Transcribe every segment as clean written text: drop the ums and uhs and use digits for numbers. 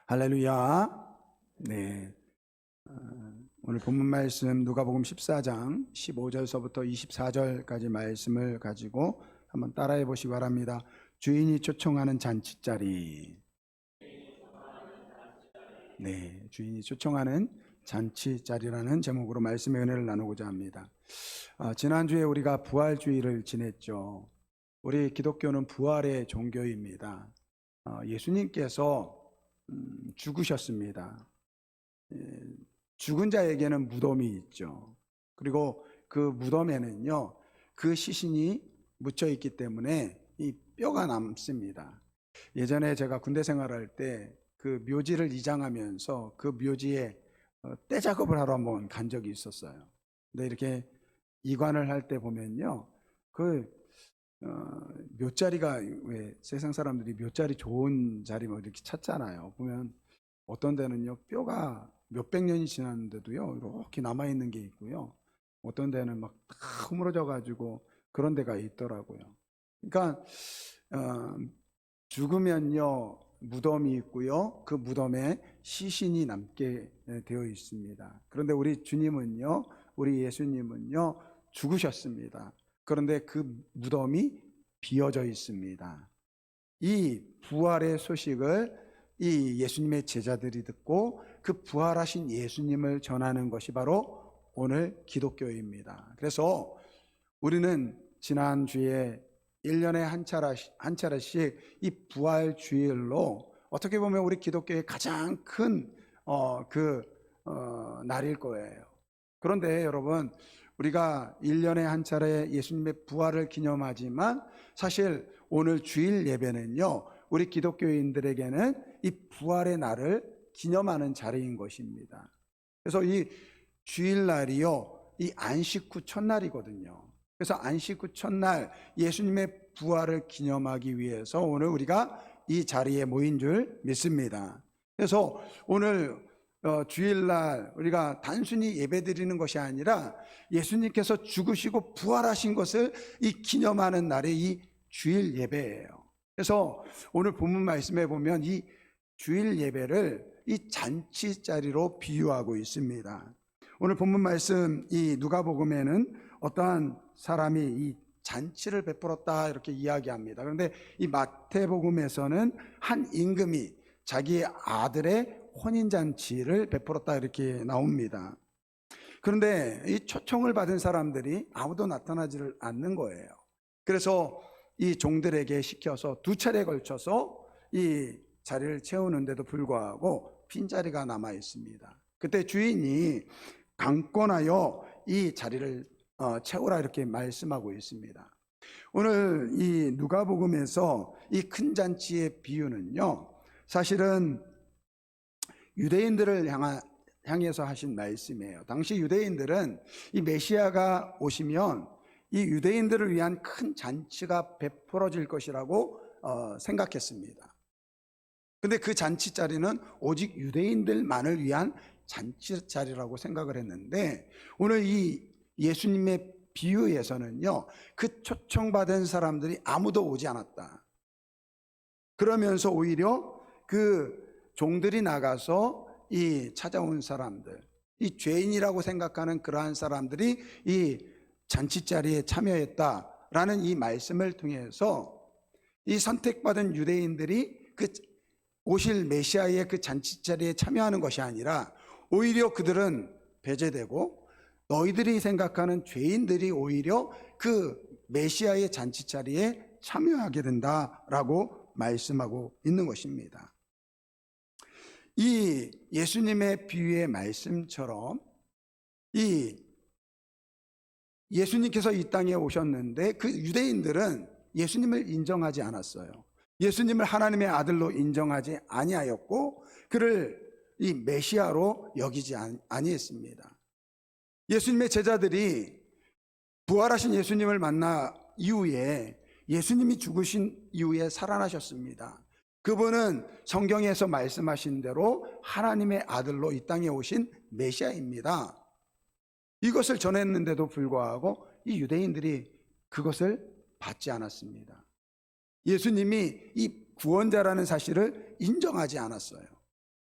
할렐루야. 네. 오늘 본문 말씀 누가복음 14장 15절서부터 24절까지 말씀을 가지고 한번 따라해 보시기 바랍니다. 주인이 초청하는 잔치자리. 네, 주인이 초청하는 잔치자리라는 제목으로 말씀의 은혜를 나누고자 합니다. 지난주에 우리가 부활주의를 지냈죠. 우리 기독교는 부활의 종교입니다. 예수님께서 죽으셨습니다. 죽은 자에게는 무덤이 있죠. 그리고 그 무덤에는요, 그 시신이 묻혀 있기 때문에 이 뼈가 남습니다. 예전에 제가 군대 생활할 때 그 묘지를 이장하면서 그 묘지에 때 작업을 하러 한번 간 적이 있었어요. 근데 이렇게 이관을 할 때 보면요, 그 묘자리가, 왜 세상 사람들이 묘자리 좋은 자리 뭐 이렇게 찾잖아요. 보면 어떤 데는요, 뼈가 몇백 년이 지났는데도요, 이렇게 남아있는 게 있고요. 어떤 데는 막 다 흐물어져 가지고 그런 데가 있더라고요. 그러니까 죽으면요, 무덤이 있고요, 그 무덤에 시신이 남게 되어 있습니다. 그런데 우리 주님은요, 우리 예수님은요, 죽으셨습니다. 그런데 그 무덤이 비어져 있습니다. 이 부활의 소식을 이 예수님의 제자들이 듣고 그 부활하신 예수님을 전하는 것이 바로 오늘 기독교입니다. 그래서 우리는 지난주에 1년에 한 차례씩 이 부활 주일로 어떻게 보면 우리 기독교의 가장 큰 날일 거예요. 그런데 여러분, 우리가 1년에 한 차례 예수님의 부활을 기념하지만 사실 오늘 주일 예배는요, 우리 기독교인들에게는 이 부활의 날을 기념하는 자리인 것입니다. 그래서 이 주일날이요, 이 안식 후 첫날이거든요. 그래서 안식 후 첫날 예수님의 부활을 기념하기 위해서 오늘 우리가 이 자리에 모인 줄 믿습니다. 그래서 오늘 주일날 우리가 단순히 예배드리는 것이 아니라 예수님께서 죽으시고 부활하신 것을 이 기념하는 날이 이 주일 예배예요. 그래서 오늘 본문 말씀에 보면 이 주일 예배를 이 잔치자리로 비유하고 있습니다. 오늘 본문 말씀 이 누가복음에는 어떠한 사람이 이 잔치를 베풀었다 이렇게 이야기합니다. 그런데 이 마태복음에서는 한 임금이 자기 아들의 혼인잔치를 베풀었다 이렇게 나옵니다. 그런데 이 초청을 받은 사람들이 아무도 나타나지를 않는 거예요. 그래서 이 종들에게 시켜서 두 차례에 걸쳐서 이 자리를 채우는데도 불구하고 빈자리가 남아 있습니다. 그때 주인이 강권하여 이 자리를 채우라 이렇게 말씀하고 있습니다. 오늘 이 누가복음에서 이 큰 잔치의 비유는요, 사실은 유대인들을 향해서 하신 말씀이에요. 당시 유대인들은 이 메시아가 오시면 이 유대인들을 위한 큰 잔치가 베풀어질 것이라고 생각했습니다. 근데 그 잔치 자리는 오직 유대인들만을 위한 잔치 자리라고 생각을 했는데, 오늘 이 예수님의 비유에서는요, 그 초청받은 사람들이 아무도 오지 않았다. 그러면서 오히려 그 종들이 나가서 이 찾아온 사람들, 이 죄인이라고 생각하는 그러한 사람들이 이 잔치자리에 참여했다라는 이 말씀을 통해서 이 선택받은 유대인들이 그 오실 메시아의 그 잔치자리에 참여하는 것이 아니라 오히려 그들은 배제되고 너희들이 생각하는 죄인들이 오히려 그 메시아의 잔치자리에 참여하게 된다라고 말씀하고 있는 것입니다. 이 예수님의 비유의 말씀처럼 이 예수님께서 이 땅에 오셨는데 그 유대인들은 예수님을 인정하지 않았어요. 예수님을 하나님의 아들로 인정하지 아니하였고 그를 이 메시아로 여기지 아니했습니다. 예수님의 제자들이 부활하신 예수님을 만나 이후에 예수님이 죽으신 이후에 살아나셨습니다. 그분은 성경에서 말씀하신 대로 하나님의 아들로 이 땅에 오신 메시아입니다. 이것을 전했는데도 불구하고 이 유대인들이 그것을 받지 않았습니다. 예수님이 이 구원자라는 사실을 인정하지 않았어요.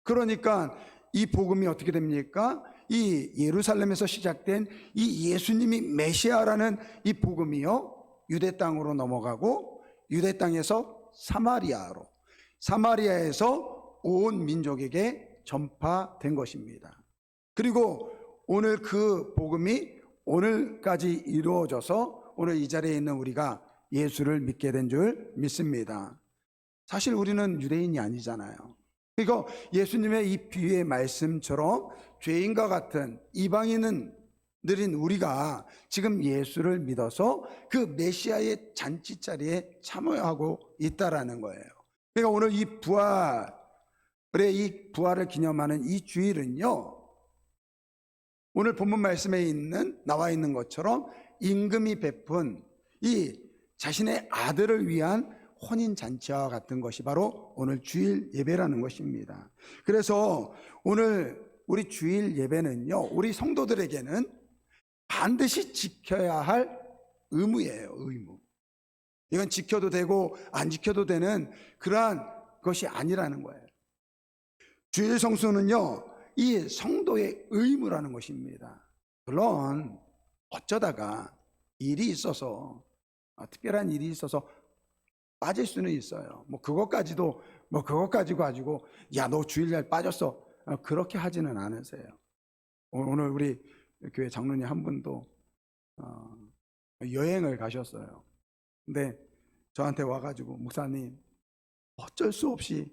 그러니까 이 복음이 어떻게 됩니까? 이 예루살렘에서 시작된 이 예수님이 메시아라는 이 복음이요, 유대 땅으로 넘어가고 유대 땅에서 사마리아로, 사마리아에서 온 민족에게 전파된 것입니다. 그리고 오늘 그 복음이 오늘까지 이루어져서 오늘 이 자리에 있는 우리가 예수를 믿게 된 줄 믿습니다. 사실 우리는 유대인이 아니잖아요. 그리고 예수님의 이 비유의 말씀처럼 죄인과 같은 이방인은 느린 우리가 지금 예수를 믿어서 그 메시아의 잔치 자리에 참여하고 있다라는 거예요. 그러니까 오늘 이 부활을 기념하는 이 주일은요, 오늘 본문 말씀에 나와 있는 것처럼 임금이 베푼 이 자신의 아들을 위한 혼인잔치와 같은 것이 바로 오늘 주일 예배라는 것입니다. 그래서 오늘 우리 주일 예배는요, 우리 성도들에게는 반드시 지켜야 할 의무예요. 의무. 이건 지켜도 되고 안 지켜도 되는 그러한 것이 아니라는 거예요. 주일 성수는요, 이 성도의 의무라는 것입니다. 물론 어쩌다가 일이 있어서, 특별한 일이 있어서 빠질 수는 있어요. 그것 가지고 야, 너 주일날 빠졌어, 그렇게 하지는 않으세요. 오늘 우리 교회 장로님 한 분도 여행을 가셨어요. 근데 저한테 와가지고, 목사님 어쩔 수 없이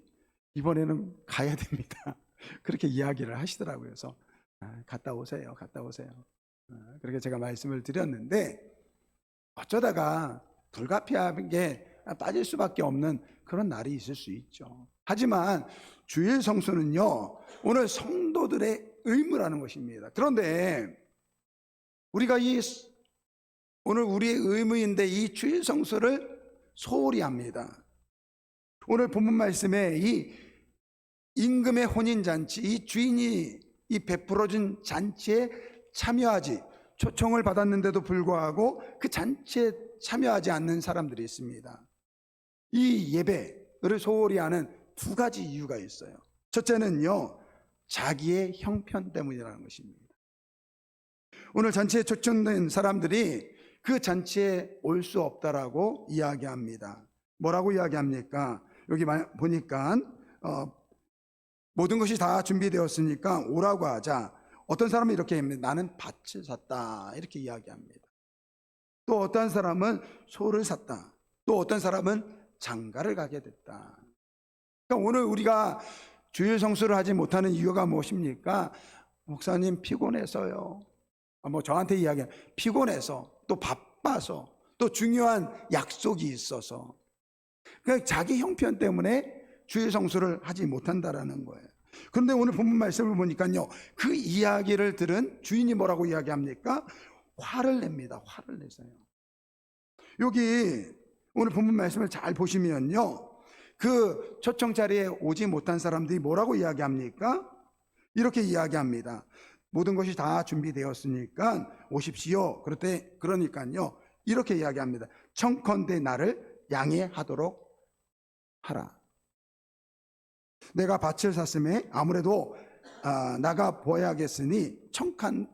이번에는 가야 됩니다, 그렇게 이야기를 하시더라고요. 그래서 갔다 오세요. 그렇게 제가 말씀을 드렸는데, 어쩌다가 불가피하게 빠질 수밖에 없는 그런 날이 있을 수 있죠. 하지만 주일 성수는요, 오늘 성도들의 의무라는 것입니다. 그런데 우리가 오늘 우리의 의무인데 이 주일 성수를 소홀히 합니다. 오늘 본문 말씀에 이 임금의 혼인잔치, 이 주인이 이 베풀어준 잔치에 초청을 받았는데도 불구하고 그 잔치에 참여하지 않는 사람들이 있습니다. 이 예배를 소홀히 하는 두 가지 이유가 있어요. 첫째는요, 자기의 형편 때문이라는 것입니다. 오늘 잔치에 초청된 사람들이 그 잔치에 올 수 없다라고 이야기합니다. 뭐라고 이야기합니까? 여기 보니까 모든 것이 다 준비되었으니까 오라고 하자. 어떤 사람은 이렇게 합니다. 나는 밭을 샀다, 이렇게 이야기합니다. 또 어떤 사람은 소를 샀다. 또 어떤 사람은 장가를 가게 됐다. 그러니까 오늘 우리가 주일 성수를 하지 못하는 이유가 무엇입니까? 목사님 피곤해서요. 저한테 이야기해요. 피곤해서, 또 바빠서, 또 중요한 약속이 있어서. 그러니까 자기 형편 때문에 주일 성수를 하지 못한다라는 거예요. 그런데 오늘 본문 말씀을 보니까요, 그 이야기를 들은 주인이 뭐라고 이야기합니까? 화를 냅니다. 화를 내세요. 여기 오늘 본문 말씀을 잘 보시면요, 그 초청 자리에 오지 못한 사람들이 뭐라고 이야기합니까? 이렇게 이야기합니다. 모든 것이 다 준비되었으니까 오십시오. 그러니까요, 이렇게 이야기합니다. 청컨대 나를 양해하도록 하라. 내가 밭을 샀음에 아무래도 나가 보아야겠으니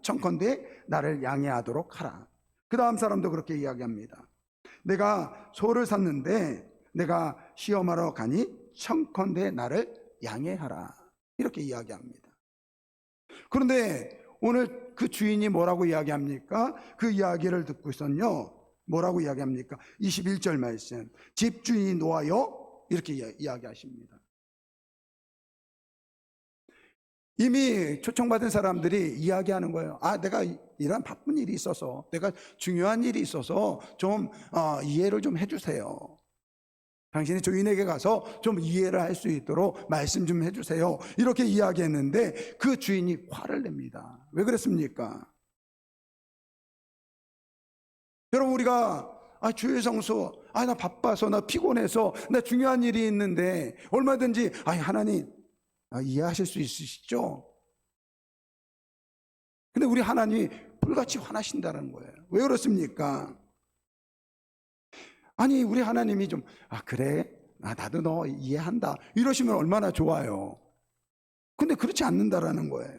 청컨대 나를 양해하도록 하라. 그 다음 사람도 그렇게 이야기합니다. 내가 소를 샀는데 내가 시험하러 가니 청컨대 나를 양해하라. 이렇게 이야기합니다. 그런데 오늘 그 주인이 뭐라고 이야기합니까? 그 이야기를 듣고서는요, 뭐라고 이야기합니까? 21절 말씀, 집주인이 놓아요, 이렇게 이야기하십니다. 이미 초청받은 사람들이 이야기하는 거예요. 내가 이런 바쁜 일이 있어서, 내가 중요한 일이 있어서 좀 이해를 좀 해주세요. 당신이 주인에게 가서 좀 이해를 할 수 있도록 말씀 좀 해주세요. 이렇게 이야기했는데 그 주인이 화를 냅니다. 왜 그랬습니까? 여러분, 우리가 주일 성수, 나 바빠서, 나 피곤해서, 나 중요한 일이 있는데 얼마든지 하나님 이해하실 수 있으시죠? 근데 우리 하나님이 불같이 화나신다는 거예요. 왜 그렇습니까? 우리 하나님이 좀 그래, 나도 너 이해한다, 이러시면 얼마나 좋아요. 근데 그렇지 않는다라는 거예요.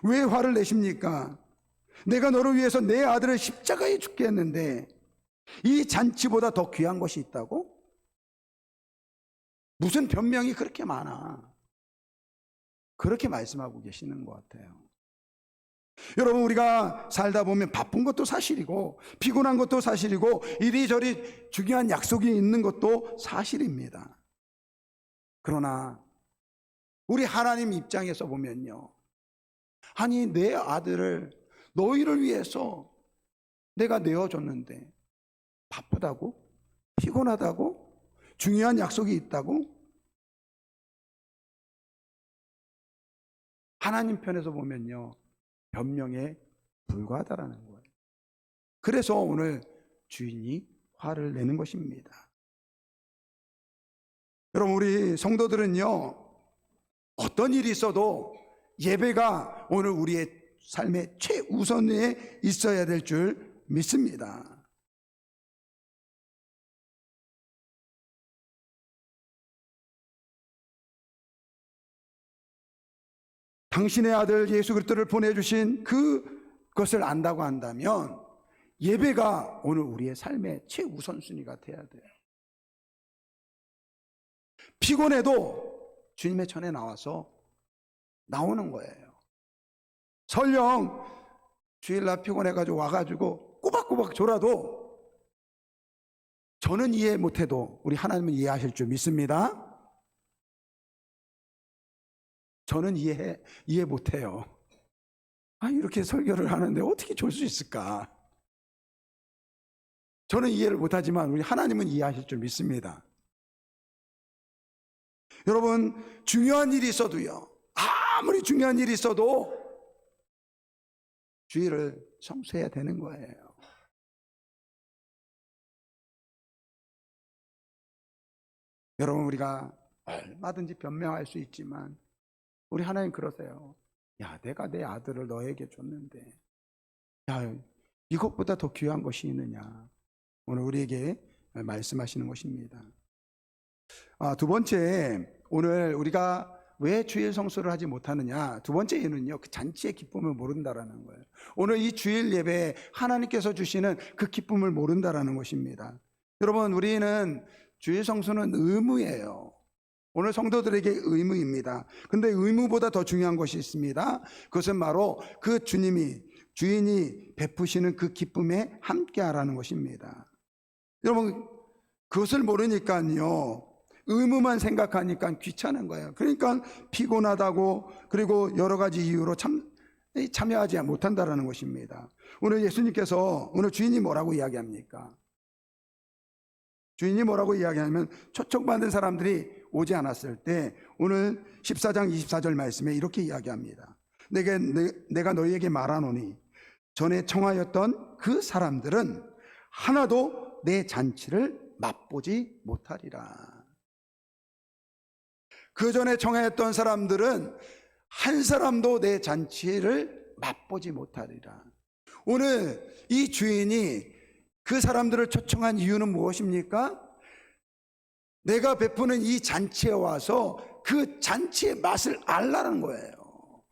왜 화를 내십니까? 내가 너를 위해서 내 아들을 십자가에 죽게 했는데 이 잔치보다 더 귀한 것이 있다고? 무슨 변명이 그렇게 많아? 그렇게 말씀하고 계시는 것 같아요. 여러분, 우리가 살다 보면 바쁜 것도 사실이고 피곤한 것도 사실이고 이리저리 중요한 약속이 있는 것도 사실입니다. 그러나 우리 하나님 입장에서 보면요, 아니 내 아들을 너희를 위해서 내가 내어줬는데 바쁘다고? 피곤하다고? 중요한 약속이 있다고? 하나님 편에서 보면요, 변명에 불과하다라는 거예요. 그래서 오늘 주인이 화를 내는 것입니다. 여러분, 우리 성도들은요, 어떤 일이 있어도 예배가 오늘 우리의 삶의 최우선에 있어야 될 줄 믿습니다. 당신의 아들 예수 그리스도를 보내주신 그것을 안다고 한다면 예배가 오늘 우리의 삶의 최우선순위가 돼야 돼요. 피곤해도 주님의 전에 나와서 나오는 거예요. 설령 주일날 피곤해가지고 와가지고 꼬박꼬박 졸아도 저는 이해 못해도 우리 하나님은 이해하실 줄 믿습니다. 저는 이해 못해요. 이렇게 설교를 하는데 어떻게 졸 수 있을까? 저는 이해를 못하지만 우리 하나님은 이해하실 줄 믿습니다. 여러분, 중요한 일이 있어도요, 아무리 중요한 일이 있어도 주의를 청소해야 되는 거예요. 여러분, 우리가 얼마든지 변명할 수 있지만 우리 하나님 그러세요. 야, 내가 내 아들을 너에게 줬는데 야, 이것보다 더 귀한 것이 있느냐? 오늘 우리에게 말씀하시는 것입니다. 두 번째, 오늘 우리가 왜 주일 성수를 하지 못하느냐? 두 번째 이유는요, 그 잔치의 기쁨을 모른다라는 거예요. 오늘 이 주일 예배에 하나님께서 주시는 그 기쁨을 모른다라는 것입니다. 여러분, 우리는 주일 성수는 의무예요. 오늘 성도들에게 의무입니다. 근데 의무보다 더 중요한 것이 있습니다. 그것은 바로 그 주인이 베푸시는 그 기쁨에 함께 하라는 것입니다. 여러분, 그것을 모르니까요, 의무만 생각하니까 귀찮은 거예요. 그러니까 피곤하다고, 그리고 여러 가지 이유로 참여하지 못한다는 것입니다. 오늘 예수님께서, 오늘 주인이 뭐라고 이야기합니까? 주인이 뭐라고 이야기하냐면, 초청받은 사람들이 오지 않았을 때 오늘 14장 24절 말씀에 이렇게 이야기합니다. 내가 너희에게 말하노니 전에 청하였던 그 사람들은 하나도 내 잔치를 맛보지 못하리라. 그 전에 청하였던 사람들은 한 사람도 내 잔치를 맛보지 못하리라. 오늘 이 주인이 그 사람들을 초청한 이유는 무엇입니까? 내가 베푸는 이 잔치에 와서 그 잔치의 맛을 알라는 거예요.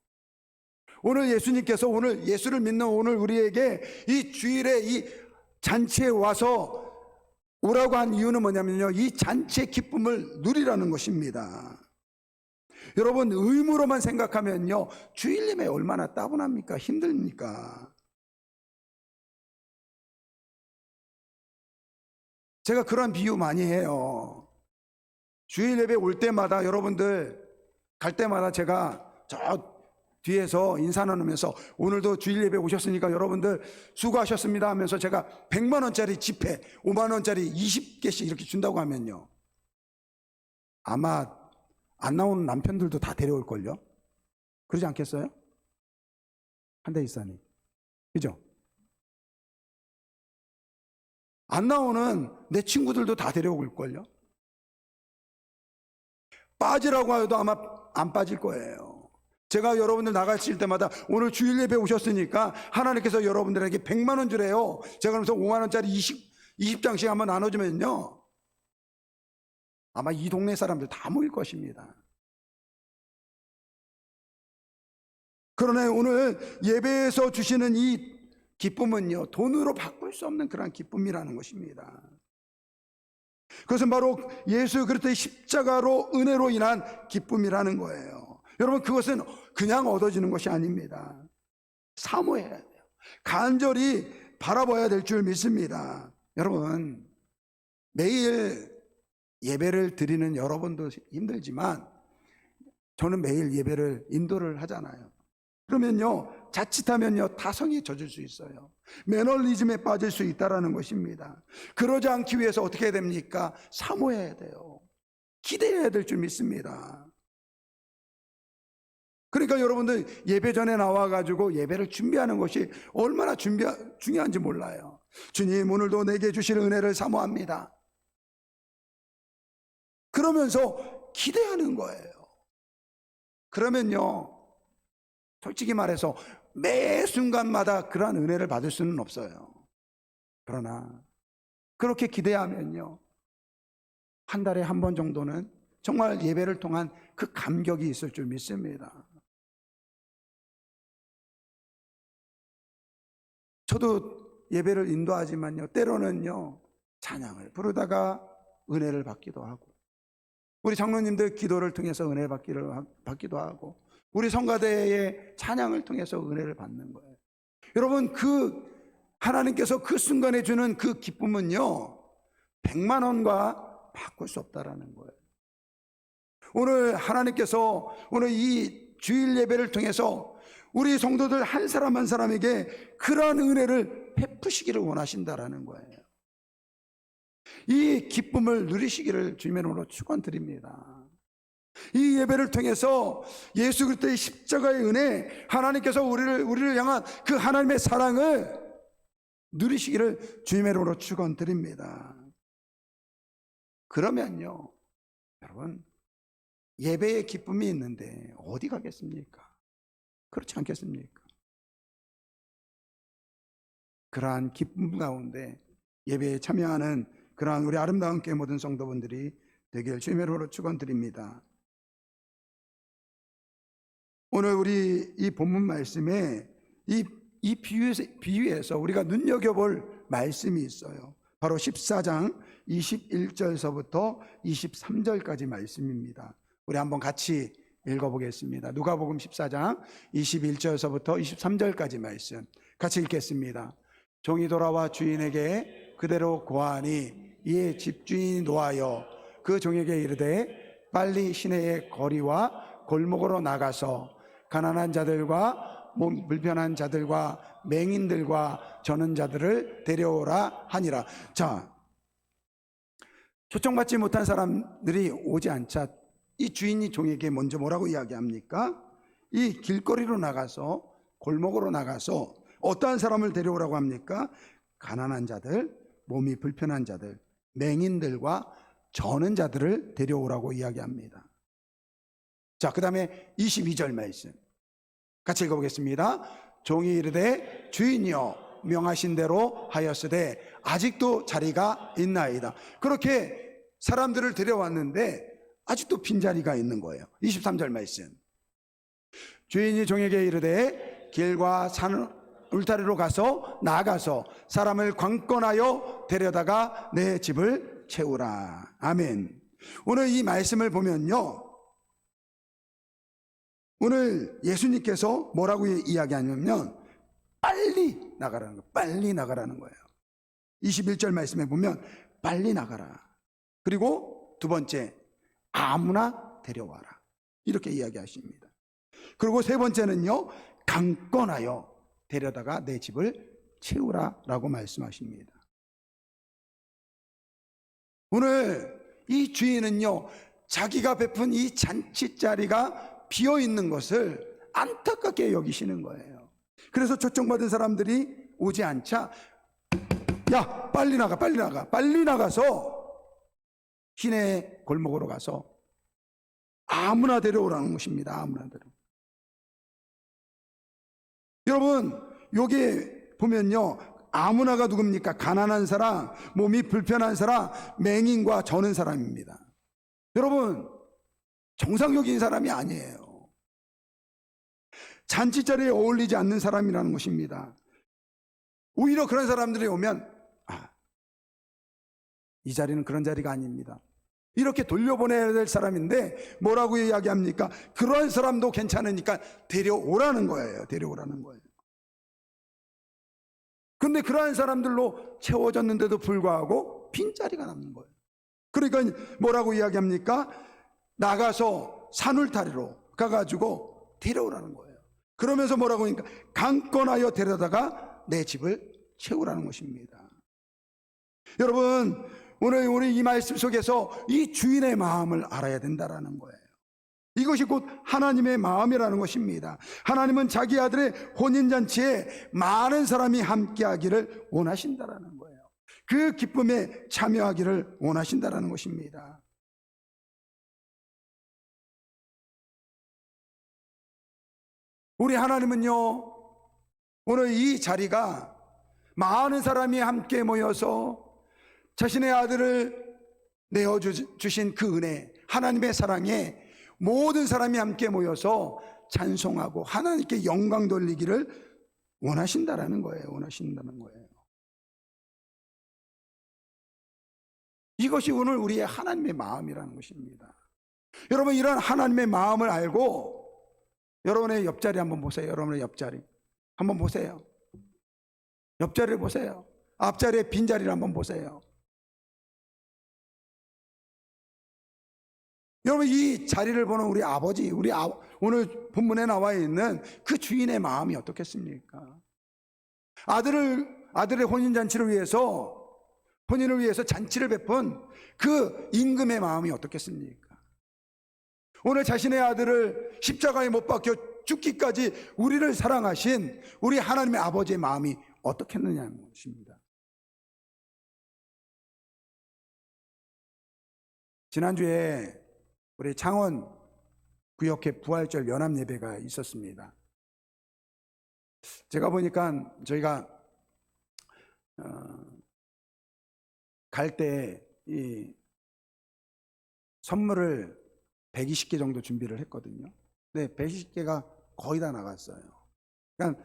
오늘 예수님께서, 오늘 예수를 믿는 오늘 우리에게 이 주일에 이 잔치에 와서 오라고 한 이유는 뭐냐면요, 이 잔치의 기쁨을 누리라는 것입니다. 여러분, 의무로만 생각하면요, 주일 예배 얼마나 따분합니까? 힘듭니까? 제가 그런 비유 많이 해요. 주일 예배 올 때마다, 여러분들 갈 때마다 제가 저 뒤에서 인사 나누면서 오늘도 주일 예배 오셨으니까 여러분들 수고하셨습니다 하면서 제가 100만 원짜리 지폐 5만 원짜리 20개씩 이렇게 준다고 하면요, 아마 안 나오는 남편들도 다 데려올걸요? 그러지 않겠어요? 한대 이사님, 그죠? 안 나오는 내 친구들도 다 데려올걸요? 빠지라고 해도 아마 안 빠질 거예요. 제가 여러분들 나가실 때마다 오늘 주일 예배 오셨으니까 하나님께서 여러분들에게 100만 원 주래요. 제가 그러면서 5만 원짜리 20장씩 한번 나눠주면요, 아마 이 동네 사람들 다 모일 것입니다. 그러나 오늘 예배에서 주시는 이 기쁨은요, 돈으로 바꿀 수 없는 그런 기쁨이라는 것입니다. 그것은 바로 예수 그리스도의 십자가로 은혜로 인한 기쁨이라는 거예요. 여러분, 그것은 그냥 얻어지는 것이 아닙니다. 사모해야 돼요. 간절히 바라봐야 될 줄 믿습니다. 여러분, 매일 예배를 드리는 여러분도 힘들지만 저는 매일 예배를 인도를 하잖아요. 그러면요, 자칫하면요, 타성이 젖을 수 있어요. 매너리즘에 빠질 수 있다는 것입니다. 그러지 않기 위해서 어떻게 해야 됩니까? 사모해야 돼요. 기대해야 될 줄 믿습니다. 그러니까 여러분들 예배 전에 나와가지고 예배를 준비하는 것이 얼마나 중요한지 몰라요. 주님, 오늘도 내게 주실 은혜를 사모합니다. 그러면서 기대하는 거예요. 그러면요, 솔직히 말해서 매 순간마다 그러한 은혜를 받을 수는 없어요. 그러나 그렇게 기대하면요, 한 달에 한 번 정도는 정말 예배를 통한 그 감격이 있을 줄 믿습니다. 저도 예배를 인도하지만요, 때로는요, 찬양을 부르다가 은혜를 받기도 하고, 우리 장로님들 기도를 통해서 은혜 받기도 하고, 우리 성가대의 찬양을 통해서 은혜를 받는 거예요. 여러분, 하나님께서 그 순간에 주는 그 기쁨은요, 100만 원과 바꿀 수 없다라는 거예요. 오늘 하나님께서 오늘 이 주일 예배를 통해서 우리 성도들 한 사람 한 사람에게 그러한 은혜를 베푸시기를 원하신다라는 거예요. 이 기쁨을 누리시기를 주님의 이름으로 축원드립니다. 이 예배를 통해서 예수 그리스도의 십자가의 은혜, 하나님께서 우리를 향한 그 하나님의 사랑을 누리시기를 주님의 이름으로 축원드립니다. 그러면요, 여러분, 예배의 기쁨이 있는데 어디 가겠습니까? 그렇지 않겠습니까? 그러한 기쁨 가운데 예배에 참여하는 그러한 우리 아름다운 교회 모든 성도분들이 되길 주님의 이름으로 축원드립니다. 오늘 우리 이 본문 말씀에 이 비유에서 우리가 눈여겨볼 말씀이 있어요. 바로 14장 21절서부터 23절까지 말씀입니다. 우리 한번 같이 읽어보겠습니다. 누가복음 14장 21절서부터 23절까지 말씀 같이 읽겠습니다. 종이 돌아와 주인에게 그대로 고하니 이에 집주인이 노하여 그 종에게 이르되 빨리 시내의 거리와 골목으로 나가서 가난한 자들과 몸 불편한 자들과 맹인들과 저는 자들을 데려오라 하니라. 자, 초청받지 못한 사람들이 오지 않자 이 주인이 종에게 먼저 뭐라고 이야기합니까? 이 길거리로 나가서, 골목으로 나가서 어떠한 사람을 데려오라고 합니까? 가난한 자들, 몸이 불편한 자들, 맹인들과 저는 자들을 데려오라고 이야기합니다. 자, 그 다음에 22절 말씀 같이 읽어보겠습니다. 종이 이르되 주인이여 명하신 대로 하였으되 아직도 자리가 있나이다. 그렇게 사람들을 데려왔는데 아직도 빈자리가 있는 거예요. 23절 말씀. 주인이 종에게 이르되 길과 산 울타리로 가서 나가서 사람을 관건하여 데려다가 내 집을 채우라. 아멘. 오늘 이 말씀을 보면요, 오늘 예수님께서 뭐라고 이야기하냐면 빨리 나가라는 거예요. 빨리 나가라는 거예요. 21절 말씀에 보면 빨리 나가라. 그리고 두 번째, 아무나 데려와라. 이렇게 이야기하십니다. 그리고 세 번째는요, 강권하여 데려다가 내 집을 채우라 라고 말씀하십니다. 오늘 이 주인은요, 자기가 베푼 이 잔치자리가 비어있는 것을 안타깝게 여기시는 거예요. 그래서 초청받은 사람들이 오지 않자 야, 빨리 나가, 빨리 나가, 빨리 나가서 시내 골목으로 가서 아무나 데려오라는 것입니다. 아무나 데려. 여러분, 여기 보면요, 아무나가 누굽니까? 가난한 사람, 몸이 불편한 사람, 맹인과 저는 사람입니다. 여러분, 정상적인 사람이 아니에요. 잔치 자리에 어울리지 않는 사람이라는 것입니다. 오히려 그런 사람들이 오면 이 자리는 그런 자리가 아닙니다, 이렇게 돌려보내야 될 사람인데 뭐라고 이야기합니까? 그런 사람도 괜찮으니까 데려오라는 거예요. 데려오라는 거예요. 근데 그러한 사람들로 채워졌는데도 불구하고 빈자리가 남는 거예요. 그러니까 뭐라고 이야기합니까? 나가서 산울타리로 가가지고 데려오라는 거예요. 그러면서 뭐라고 하니까 강권하여 데려다가 내 집을 채우라는 것입니다. 여러분, 오늘 우리 이 말씀 속에서 이 주인의 마음을 알아야 된다라는 거예요. 이것이 곧 하나님의 마음이라는 것입니다. 하나님은 자기 아들의 혼인잔치에 많은 사람이 함께하기를 원하신다라는 거예요. 그 기쁨에 참여하기를 원하신다라는 것입니다. 우리 하나님은요, 오늘 이 자리가 많은 사람이 함께 모여서 자신의 아들을 내어주신 그 은혜, 하나님의 사랑에 모든 사람이 함께 모여서 찬송하고 하나님께 영광 돌리기를 원하신다라는 거예요. 원하신다는 거예요. 이것이 오늘 우리의 하나님의 마음이라는 것입니다. 여러분, 이런 하나님의 마음을 알고 여러분의 옆자리 한번 보세요. 여러분의 옆자리 한번 보세요. 옆자리를 보세요. 앞자리에 빈자리를 한번 보세요. 여러분, 이 자리를 보는 우리 아버지, 오늘 본문에 나와 있는 그 주인의 마음이 어떻겠습니까? 아들의 혼인잔치를 위해서, 혼인을 위해서 잔치를 베푼 그 임금의 마음이 어떻겠습니까? 오늘 자신의 아들을 십자가에 못 박혀 죽기까지 우리를 사랑하신 우리 하나님의 아버지의 마음이 어떻겠느냐는 것입니다. 지난주에 우리 창원 구역회 부활절 연합 예배가 있었습니다. 제가 보니까 저희가 갈 때 이 선물을 120개 정도 준비를 했거든요. 근데 120개가 거의 다 나갔어요. 그러니까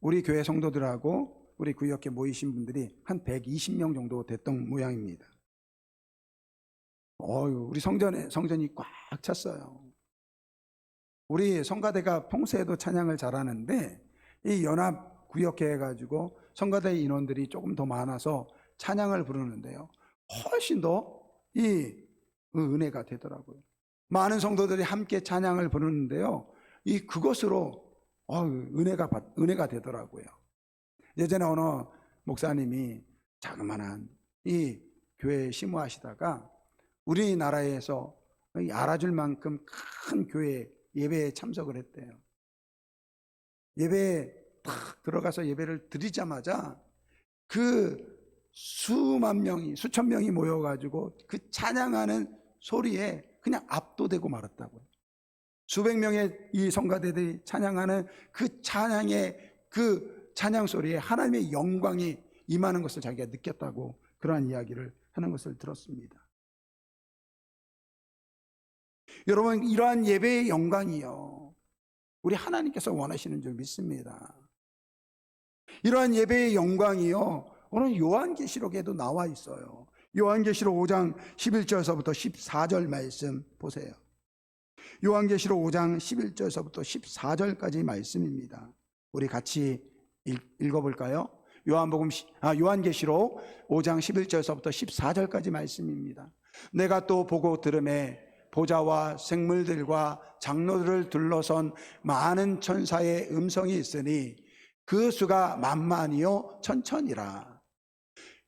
우리 교회 성도들하고 우리 구역회 모이신 분들이 한 120명 정도 됐던 모양입니다. 우리 성전이 꽉 찼어요. 우리 성가대가 평소에도 찬양을 잘하는데 이 연합 구역회 해가지고 성가대 인원들이 조금 더 많아서 찬양을 부르는데요, 훨씬 더 이 은혜가 되더라고요. 많은 성도들이 함께 찬양을 부르는데요, 그것으로 은혜가 되더라고요. 예전에 어느 목사님이 자그마한 이 교회에 심호하시다가 우리나라에서 알아줄 만큼 큰 교회 예배에 참석을 했대요. 예배에 딱 들어가서 예배를 드리자마자 그 수만 명이, 수천 명이 모여가지고 그 찬양하는 소리에 그냥 압도되고 말았다고요. 수백 명의 이 성가대들이 찬양하는 그 찬양의 그 찬양 소리에 하나님의 영광이 임하는 것을 자기가 느꼈다고 그러한 이야기를 하는 것을 들었습니다. 여러분, 이러한 예배의 영광이요, 우리 하나님께서 원하시는 줄 믿습니다. 이러한 예배의 영광이요, 오늘 요한계시록에도 나와 있어요. 요한계시록 5장 11절서부터 14절 말씀 보세요. 요한계시록 5장 11절서부터 14절까지 말씀입니다. 우리 같이 읽어볼까요? 요한계시록 5장 11절서부터 14절까지 말씀입니다. 내가 또 보고 들으매 보좌와 생물들과 장로들을 둘러선 많은 천사의 음성이 있으니 그 수가 만만이요 천천이라.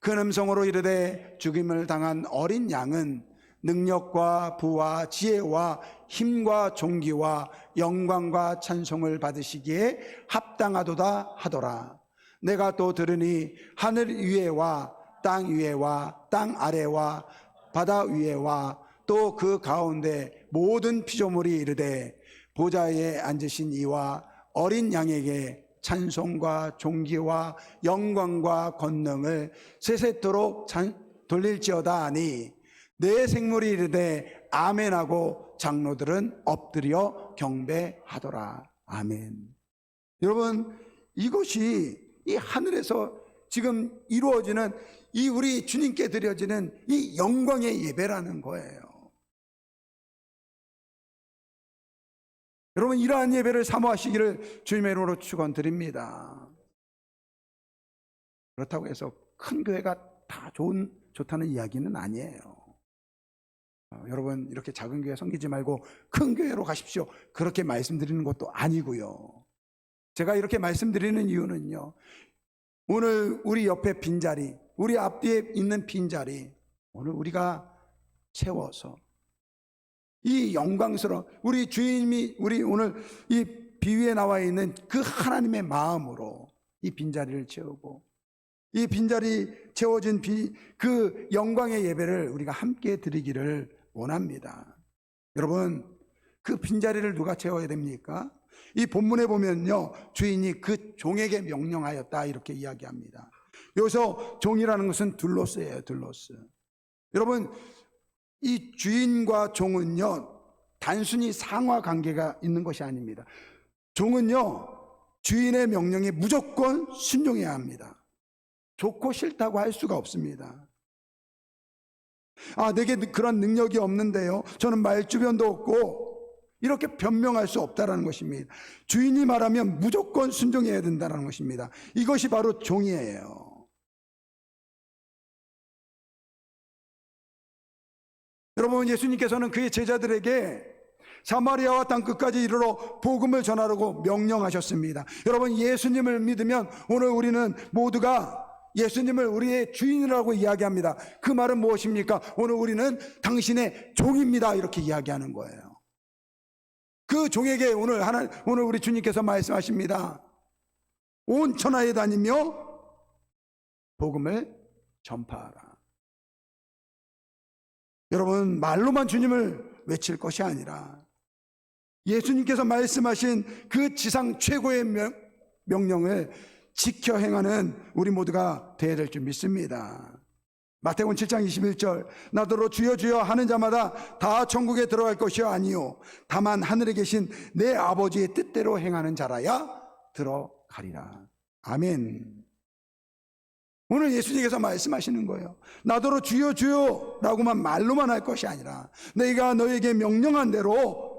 큰 음성으로 이르되 죽임을 당한 어린 양은 능력과 부와 지혜와 힘과 존귀와 영광과 찬송을 받으시기에 합당하도다 하더라. 내가 또 들으니 하늘 위에와 땅 위에와 땅 아래와 바다 위에와 또 그 가운데 모든 피조물이 이르되 보좌에 앉으신 이와 어린 양에게 찬송과 존귀와 영광과 권능을 세세토록 돌릴지어다 하니 내 생물이 이르되 아멘하고 장로들은 엎드려 경배하더라. 아멘. 여러분, 이것이 이 하늘에서 지금 이루어지는 이 우리 주님께 드려지는 이 영광의 예배라는 거예요. 여러분, 이러한 예배를 사모하시기를 주님의 이름으로 축원드립니다. 그렇다고 해서 큰 교회가 다 좋다는 이야기는 아니에요. 여러분, 이렇게 작은 교회 섬기지 말고 큰 교회로 가십시오, 그렇게 말씀드리는 것도 아니고요. 제가 이렇게 말씀드리는 이유는요, 오늘 우리 옆에 빈자리, 우리 앞뒤에 있는 빈자리, 오늘 우리가 채워서 이 영광스러운 우리 주님이 우리 오늘 이 비위에 나와 있는 그 하나님의 마음으로 이 빈자리를 채우고, 이 빈자리 채워진 그 영광의 예배를 우리가 함께 드리기를 원합니다. 여러분, 그 빈자리를 누가 채워야 됩니까? 이 본문에 보면요, 주인이 그 종에게 명령하였다, 이렇게 이야기합니다. 여기서 종이라는 것은 둘로스예요, 둘로스. 여러분, 이 주인과 종은요, 단순히 상하 관계가 있는 것이 아닙니다. 종은요, 주인의 명령에 무조건 순종해야 합니다. 좋고 싫다고 할 수가 없습니다. 내게 그런 능력이 없는데요, 저는 말주변도 없고, 이렇게 변명할 수 없다는 것입니다. 주인이 말하면 무조건 순종해야 된다는 것입니다. 이것이 바로 종이에요. 여러분, 예수님께서는 그의 제자들에게 사마리아와 땅끝까지 이르러 복음을 전하라고 명령하셨습니다. 여러분, 예수님을 믿으면 오늘 우리는 모두가 예수님을 우리의 주인이라고 이야기합니다. 그 말은 무엇입니까? 오늘 우리는 당신의 종입니다, 이렇게 이야기하는 거예요. 그 종에게 오늘 우리 주님께서 말씀하십니다. 온 천하에 다니며 복음을 전파하라. 여러분, 말로만 주님을 외칠 것이 아니라 예수님께서 말씀하신 그 지상 최고의 명령을 지켜 행하는 우리 모두가 되어야 될 줄 믿습니다. 마태복음 7장 21절, 나더러 주여 주여 하는 자마다 다 천국에 들어갈 것이 아니요 다만 하늘에 계신 내 아버지의 뜻대로 행하는 자라야 들어가리라. 아멘. 오늘 예수님께서 말씀하시는 거예요. 나더러 주여 주여 라고만 말로만 할 것이 아니라 내가 너에게 명령한 대로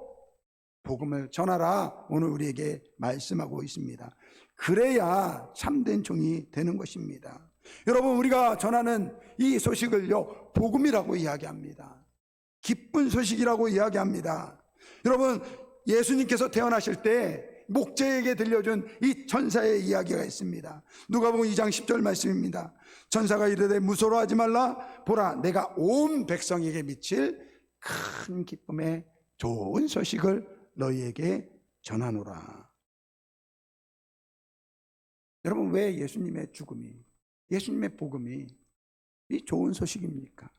복음을 전하라, 오늘 우리에게 말씀하고 있습니다. 그래야 참된 종이 되는 것입니다. 여러분, 우리가 전하는 이 소식을요, 복음이라고 이야기합니다. 기쁜 소식이라고 이야기합니다. 여러분, 예수님께서 태어나실 때 목자에게 들려준 이 천사의 이야기가 있습니다. 누가복음 2장 10절 말씀입니다. 천사가 이르되 무서워하지 말라, 보라 내가 온 백성에게 미칠 큰 기쁨의 좋은 소식을 너희에게 전하노라. 여러분, 왜 예수님의 죽음이, 예수님의 복음이 이 좋은 소식입니까?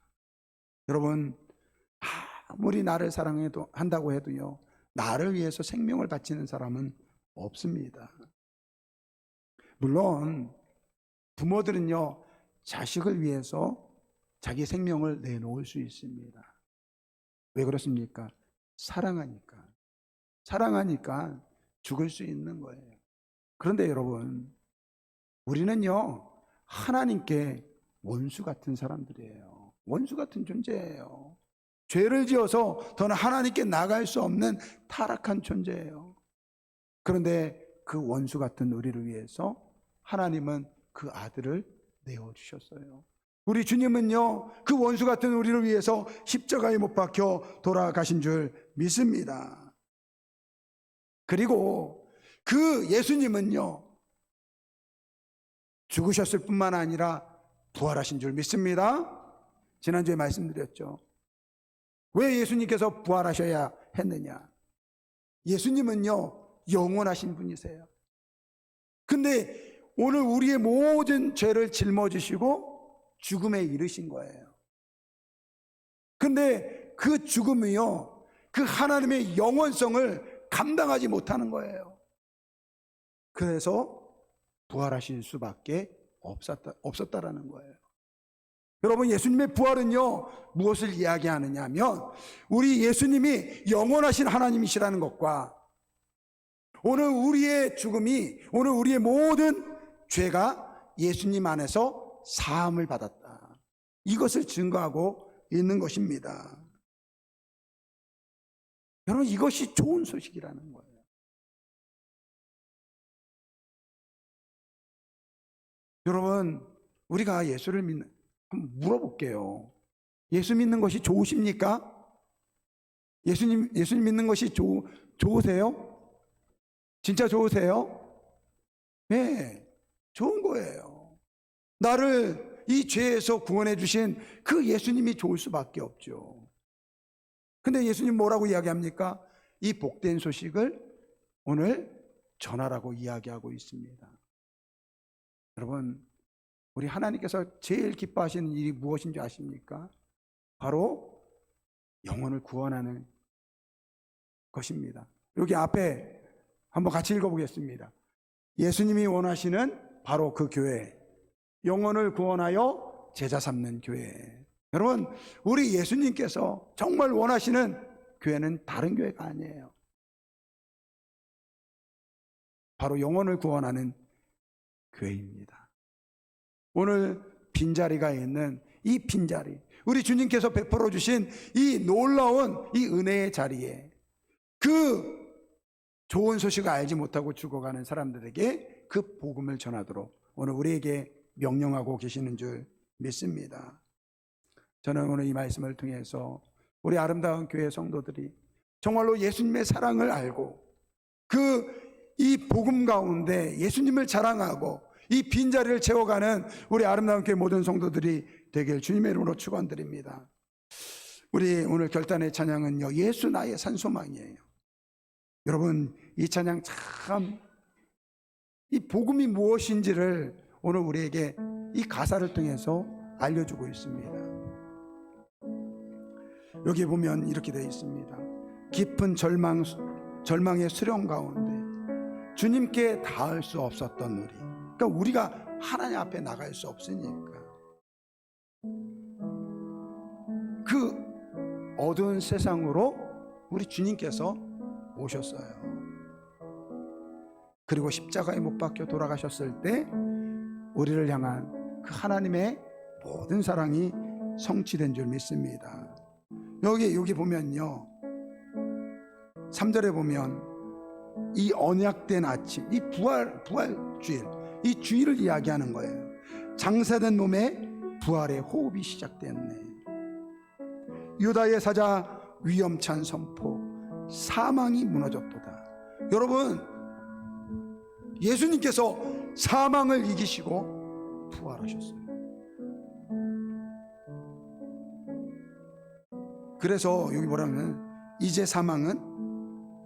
여러분, 아무리 나를 사랑한다고 해도요, 나를 위해서 생명을 바치는 사람은 없습니다. 물론 부모들은요, 자식을 위해서 자기 생명을 내놓을 수 있습니다. 왜 그렇습니까? 사랑하니까 죽을 수 있는 거예요. 그런데 여러분, 우리는요, 하나님께 원수 같은 사람들이에요. 원수 같은 존재예요. 죄를 지어서 더는 하나님께 나갈 수 없는 타락한 존재예요. 그런데 그 원수 같은 우리를 위해서 하나님은 그 아들을 내어주셨어요. 우리 주님은요, 그 원수 같은 우리를 위해서 십자가에 못 박혀 돌아가신 줄 믿습니다. 그리고 그 예수님은요, 죽으셨을 뿐만 아니라 부활하신 줄 믿습니다. 지난주에 말씀드렸죠. 왜 예수님께서 부활하셔야 했느냐? 예수님은요, 영원하신 분이세요. 근데 오늘 우리의 모든 죄를 짊어지시고 죽음에 이르신 거예요. 근데 그 죽음이요, 그 하나님의 영원성을 감당하지 못하는 거예요. 그래서 부활하실 수밖에 없었다라는 거예요. 여러분, 예수님의 부활은요, 무엇을 이야기하느냐 하면 우리 예수님이 영원하신 하나님이시라는 것과 오늘 우리의 죽음이, 오늘 우리의 모든 죄가 예수님 안에서 사함을 받았다. 이것을 증거하고 있는 것입니다. 여러분, 이것이 좋은 소식이라는 거예요. 여러분, 우리가 예수를 한번 물어볼게요. 예수 믿는 것이 좋으십니까? 예수님 믿는 것이 좋으세요? 진짜 좋으세요? 네, 좋은 거예요. 나를 이 죄에서 구원해 주신 그 예수님이 좋을 수밖에 없죠. 근데 예수님 뭐라고 이야기합니까? 이 복된 소식을 오늘 전하라고 이야기하고 있습니다. 여러분, 우리 하나님께서 제일 기뻐하시는 일이 무엇인지 아십니까? 바로 영혼을 구원하는 것입니다. 여기 앞에 한번 같이 읽어보겠습니다. 예수님이 원하시는 바로 그 교회, 영혼을 구원하여 제자 삼는 교회. 여러분, 우리 예수님께서 정말 원하시는 교회는 다른 교회가 아니에요. 바로 영혼을 구원하는 교회입니다. 오늘 빈자리가 있는 이 빈자리, 우리 주님께서 베풀어 주신 이 놀라운 이 은혜의 자리에 그 좋은 소식을 알지 못하고 죽어가는 사람들에게 그 복음을 전하도록 오늘 우리에게 명령하고 계시는 줄 믿습니다. 저는 오늘 이 말씀을 통해서 우리 아름다운 교회 성도들이 정말로 예수님의 사랑을 알고 이 복음 가운데 예수님을 자랑하고 이 빈자리를 채워가는 우리 아름다운 교회 모든 성도들이 되길 주님의 이름으로 축원드립니다. 우리 오늘 결단의 찬양은요, 예수 나의 산소망이에요. 여러분, 이 찬양 참 이 복음이 무엇인지를 오늘 우리에게 이 가사를 통해서 알려주고 있습니다. 여기 보면 이렇게 되어 있습니다. 깊은 절망의 수렁 가운데 주님께 닿을 수 없었던 우리, 그러니까 우리가 하나님 앞에 나갈 수 없으니까 그 어두운 세상으로 우리 주님께서 오셨어요. 그리고 십자가에 못 박혀 돌아가셨을 때 우리를 향한 그 하나님의 모든 사랑이 성취된 줄 믿습니다. 여기 보면요, 3절에 보면 이 언약된 아침, 이 부활주일, 이 주일을 이야기하는 거예요. 장사된 몸에 부활의 호흡이 시작됐네. 유다의 사자 위험찬 선포, 사망이 무너졌도다. 여러분, 예수님께서 사망을 이기시고 부활하셨어요. 그래서 여기 뭐라면 이제 사망은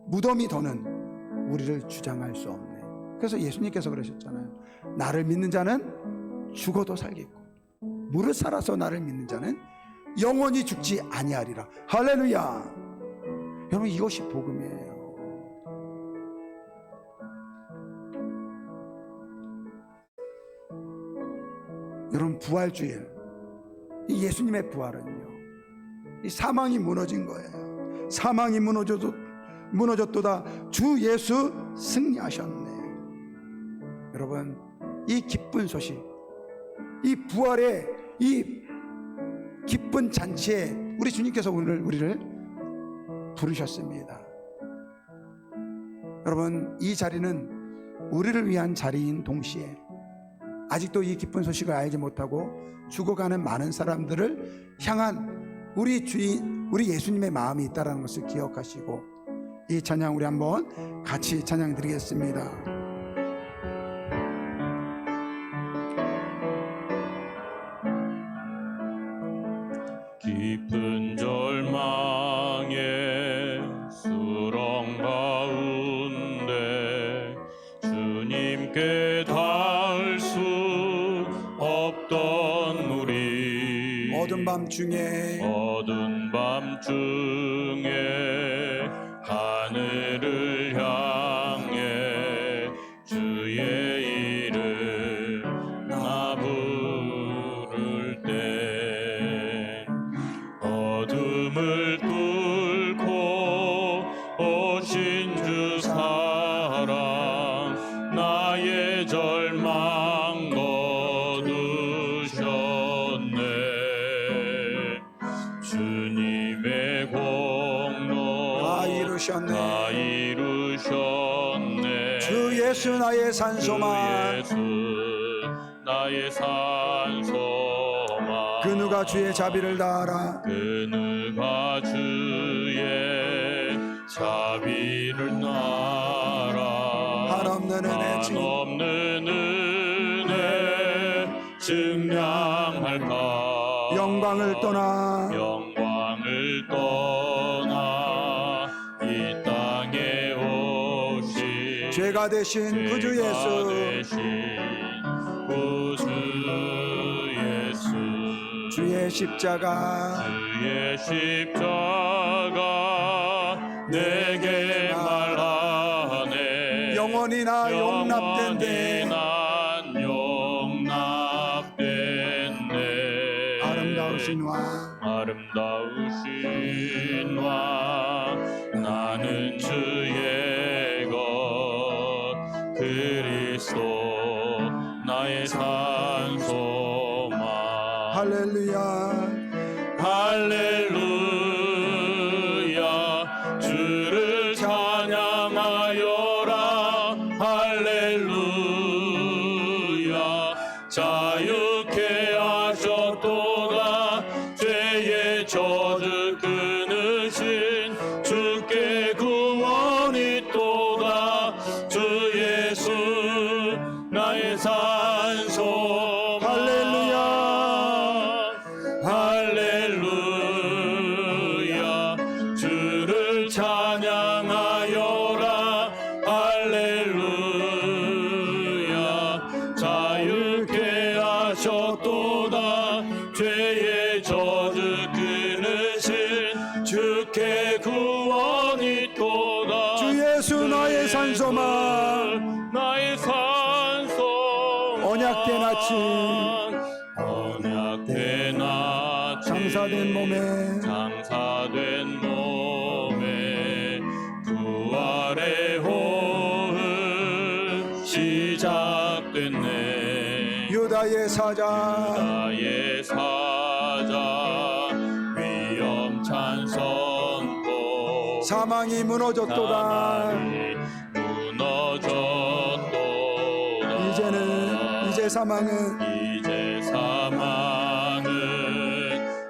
무덤이 더는 우리를 주장할 수 없네. 그래서 예수님께서 그러셨잖아요. 나를 믿는 자는 죽어도 살겠고 무릇 살아서 나를 믿는 자는 영원히 죽지 아니하리라. 할렐루야. 여러분, 이것이 복음이에요. 여러분, 부활주일, 이 예수님의 부활은요, 이 사망이 무너진 거예요. 사망이 무너졌도다. 주 예수 승리하셨네. 여러분, 이 기쁜 소식, 이 부활의 이 기쁜 잔치에 우리 주님께서 오늘 우리를 부르셨습니다. 여러분, 이 자리는 우리를 위한 자리인 동시에 아직도 이 기쁜 소식을 알지 못하고 죽어가는 많은 사람들을 향한 우리 주인, 우리 예수님의 마음이 있다는 것을 기억하시고 이 찬양 우리 한번 같이 찬양 드리겠습니다. 깊은 절망의 수렁 가운데 주님께 닿을 수 없던 우리, 어두운 밤중에 하늘을 향해 주의 이름 나 부를 때 어둠을 뚫고 오신 주 사랑 이루셨네. 이루셨네. 주 예수 나의 주 산소만. 예수 나의 산소만. 그 누가 주의 자비를 다하라. 그 누가 주의 자비를 나라. 한없는 은혜 한없는 은혜 증량할까. 영광을 떠나 영광을 떠나 이 땅에 오신 죄가 되신 구주 죄가 예수. 되신 구주 예수. 주의 십자가 주의 십자가 내게 말하네. 영원히 나 용납된대. 난 용납됐네. 아름다우신 왕 아름다우신 왕 나는 주의 것 그리스도 나의 산소만. 할렐루야. 할렐루야 주를 찬양하여라. 할렐루야 자유케 하셨도다. 죄의 저주 끊으신 주께 구원이 있도다. 주 예수 나의 산소. 할렐루야. 할렐루야 주를 찬양하여라. 할렐루야 자유케 하셨도다. 죄의 저주 끊으신 주께 구원이 있도다. 주 예수 나의 산소만. 나의 산소. 언약된 아침 언약된 아침 장사된 몸에 장사된 몸에 부활의 호흡 시작됐네. 유다의 사자 나의 사자 위엄찬 선포. 사망이 무너졌도다. 사망이 무너졌도다. 이제 사망은 이제 사망은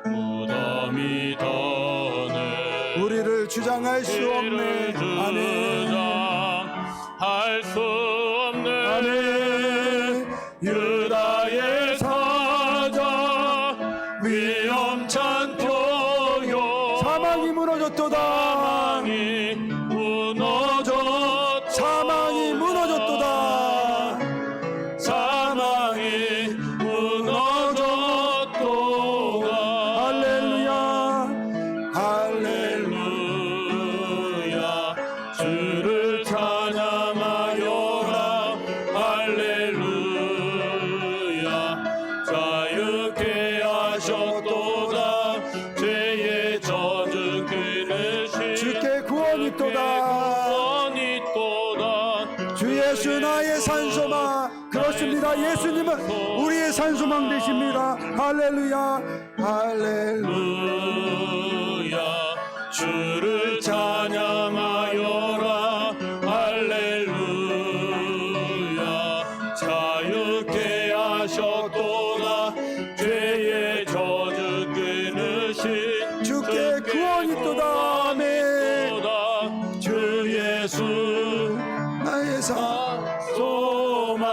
무덤이 더는 우리를 주장할 수 없네. 아멘. 할 수 없네. 아멘. 유다의 사자 위엄찬 표효. 사망이 무너졌도다. 사망이 무너졌도다. 사망이 무너졌도다. 사망이 무너졌도다. 할렐루야. 할렐루야 주를 찬양하여라. 할렐루야 자유케 하셨도다. 죄의 저주 끊으신 주께 구원이 있도다. 구원이 있도다. 주 예수 나의 산소망. 그렇습니다. 예수님은 우리의 산소망 되십니다. 할렐루야. 할렐루야. 할렐루야 주를 찬양하여라. 할렐루야 자유케 하셨도다. 죄의 저주 끊으신 주께 구원이 있도다. 아멘. 있도다. 주 예수 나의 산소만.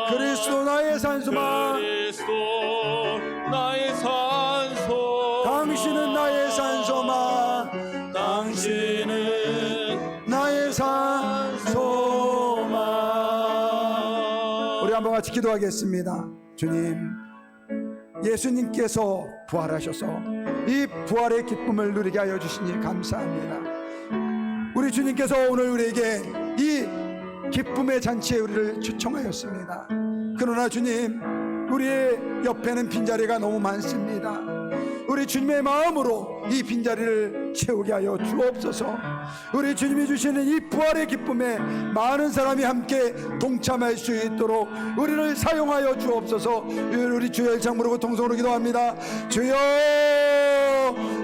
그리스도 나의 산소망. 그리스도 나의 산소. 당신은 나의 산소망. 당신은 나의 산소망. 우리 한번 같이 기도하겠습니다. 주님, 예수님께서 부활하셔서 이 부활의 기쁨을 누리게 하여 주시니 감사합니다. 우리 주님께서 오늘 우리에게 이 기쁨의 잔치에 우리를 초청하였습니다. 그러나 주님, 우리의 옆에는 빈자리가 너무 많습니다. 우리 주님의 마음으로 이 빈자리를 채우게 하여 주옵소서. 우리 주님이 주시는 이 부활의 기쁨에 많은 사람이 함께 동참할 수 있도록 우리를 사용하여 주옵소서. 우리 주여 일창 부르고 통성으로 기도합니다. 주여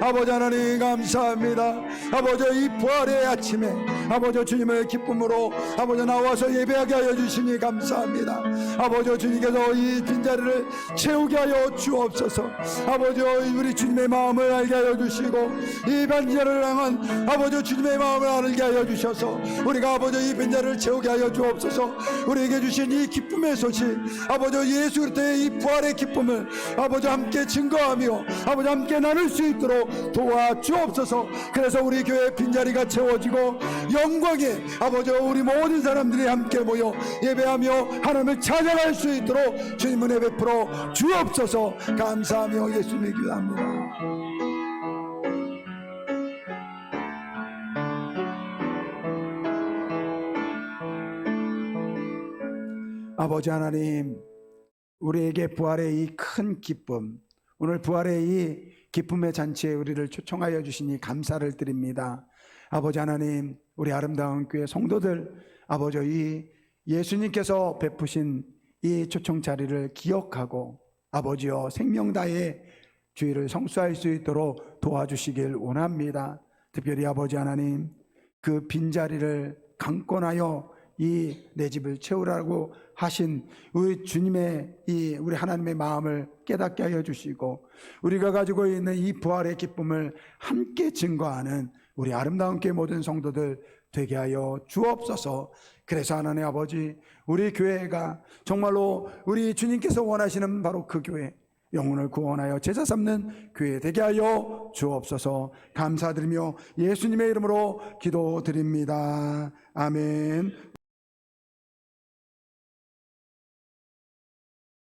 아버지 하나님 감사합니다. 아버지 이 부활의 아침에 아버지 주님의 기쁨으로 아버지 나와서 예배하게 하여 주시니 감사합니다. 아버지 주님께서 이 빈자리를 채우게 하여 주옵소서. 아버지 우리 주님의 마음을 알게 하여 주시고 이 빈자리를 향한 아버지 주님의 마음을 알게 하여 주셔서 우리가 아버지 이 빈자리를 채우게 하여 주옵소서. 우리에게 주신 이 기쁨의 소식 아버지 예수 그리스도의 이 부활의 기쁨을 아버지 함께 증거하며 아버지 함께 나눌 수 있도록 도와주옵소서. 그래서 우리 교회 빈자리가 채워지고 영광에 아버지 우리 모든 사람들이 함께 모여 예배하며 하나님을 찬양할 수 있도록 주님 은혜 베풀어 주옵소서. 감사하며 예수님의 기도합니다. 아버지 하나님, 우리에게 부활의 이 큰 기쁨, 오늘 부활의 이 기쁨의 잔치에 우리를 초청하여 주시니 감사를 드립니다. 아버지 하나님, 우리 아름다운 교회 성도들, 아버지 이 예수님께서 베푸신 이 초청 자리를 기억하고 아버지여 생명 다해 주의를 성수할 수 있도록 도와주시길 원합니다. 특별히 아버지 하나님, 그 빈자리를 강권하여 이 내 집을 채우라고 하신 우리 주님의 이 우리 하나님의 마음을 깨닫게 하여 주시고 우리가 가지고 있는 이 부활의 기쁨을 함께 증거하는 우리 아름다운 교회 모든 성도들 되게 하여 주옵소서. 그래서 하나님 아버지, 우리 교회가 정말로 우리 주님께서 원하시는 바로 그 교회, 영혼을 구원하여 제자 삼는 교회 되게 하여 주옵소서. 감사드리며 예수님의 이름으로 기도드립니다. 아멘.